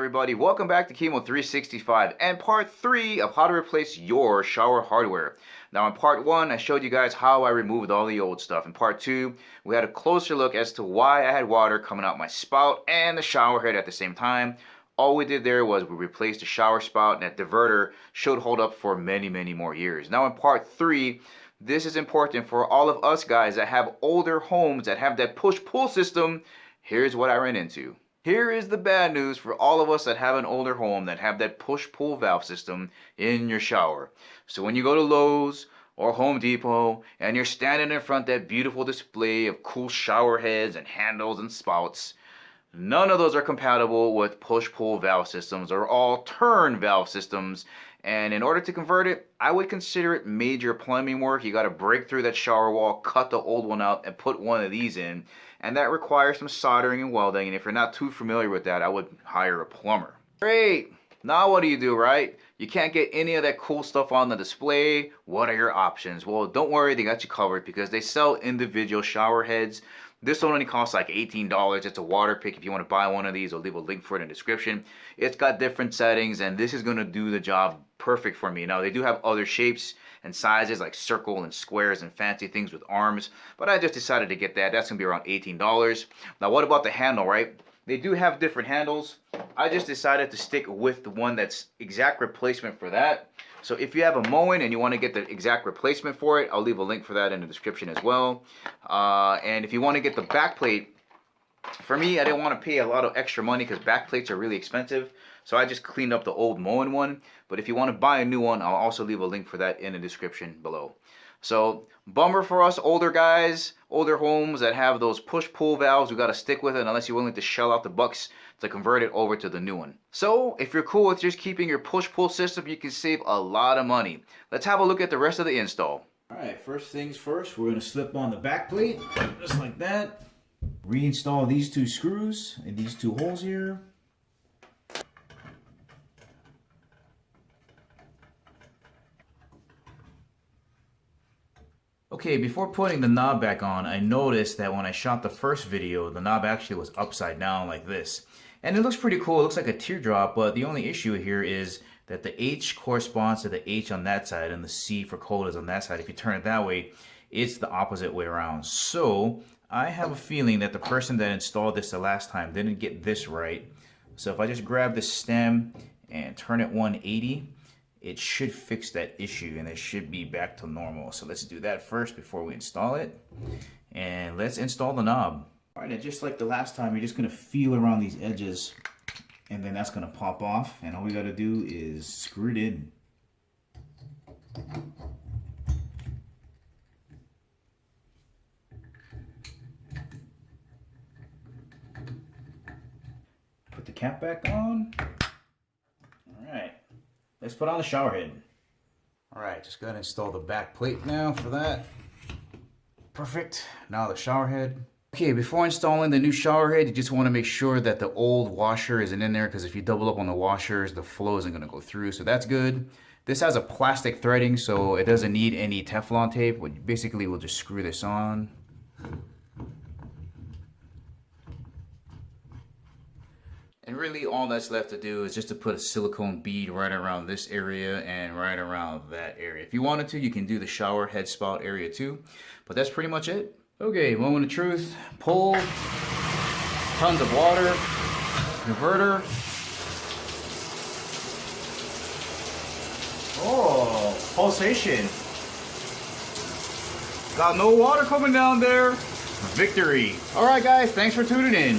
everybody, welcome back to Chemo 365 and part 3 of how to replace your shower hardware. Now in part 1 I showed you guys how I removed all the old stuff. In part 2 we had a closer look as to why I had water coming out my spout and the shower head at the same time. All we did there was we replaced the shower spout, and that diverter should hold up for many more years. Now in part 3, this is important for all of us guys that have older homes that have that push-pull system. Here's what I ran into. Here is the bad news for all of us that have an older home that have that push-pull valve system in your shower. So when you go to Lowe's or Home Depot and you're standing in front of that beautiful display of cool shower heads and handles and spouts, none of those are compatible with push-pull valve systems or all turn valve systems. And in order to convert it, I would consider it major plumbing work. You got to break through that shower wall, cut the old one out, and put one of these in. And that requires some soldering and welding. And if you're not too familiar with that, I would hire a plumber. Great. Now what do, right? You can't get any of that cool stuff on the display. What are your options? Well, don't worry, they got you covered because they sell individual shower heads. This one only costs like $18. It's a water pick. If you want to buy one of these, I'll leave a link for it in the description. It's got different settings, and this is going to do the job perfect for me. Now, they do have other shapes and sizes like circle and squares and fancy things with arms, but I just decided to get that. That's going to be around $18. Now, what about the handle, right? They do have different handles. I just decided to stick with the one that's exact replacement for that. So if you have a Moen and you want to get the exact replacement for it, I'll leave a link for that in the description as well. And if you want to get the back plate, for me, I didn't want to pay a lot of extra money because back plates are really expensive. So I just cleaned up the old Moen one. But if you want to buy a new one, I'll also leave a link for that in the description below. So bummer for us older guys, older homes that have those push-pull valves. We got to stick with it unless you're willing to shell out the bucks to convert it over to the new one. So if you're cool with just keeping your push-pull system, you can save a lot of money. Let's have a look at the rest of the install. Alright, first things first, we're going to slip on the back plate, just like that. Reinstall these two screws in these two holes here. Okay, before putting the knob back on, I noticed that when I shot the first video, the knob actually was upside down like this. And it looks pretty cool, it looks like a teardrop, but the only issue here is that the H corresponds to the H on that side and the C for cold is on that side. If you turn it that way, it's the opposite way around. So, I have a feeling that the person that installed this the last time didn't get this right. So if I just grab the stem and turn it 180, it should fix that issue and it should be back to normal. So let's do that first before we install it. And let's install the knob. All right, and just like the last time, you're just gonna feel around these edges and then that's gonna pop off. And all we gotta do is screw it in. Put the cap back on. All right. Let's put on the shower head. Alright, just gotta install the back plate now for that. Perfect. Now the shower head. Okay, before installing the new shower head, you just want to make sure that the old washer isn't in there, because if you double up on the washers, the flow isn't going to go through, so that's good. This has a plastic threading, so it doesn't need any Teflon tape. Basically, we'll just screw this on. And really all that's left to do is just to put a silicone bead right around this area and right around that area. If you wanted to, you can do the shower head spout area too, but that's pretty much it. Okay, moment of truth. Pull, tons of water, converter. Oh, pulsation. Got no water coming down there. Victory. All right guys, thanks for tuning in.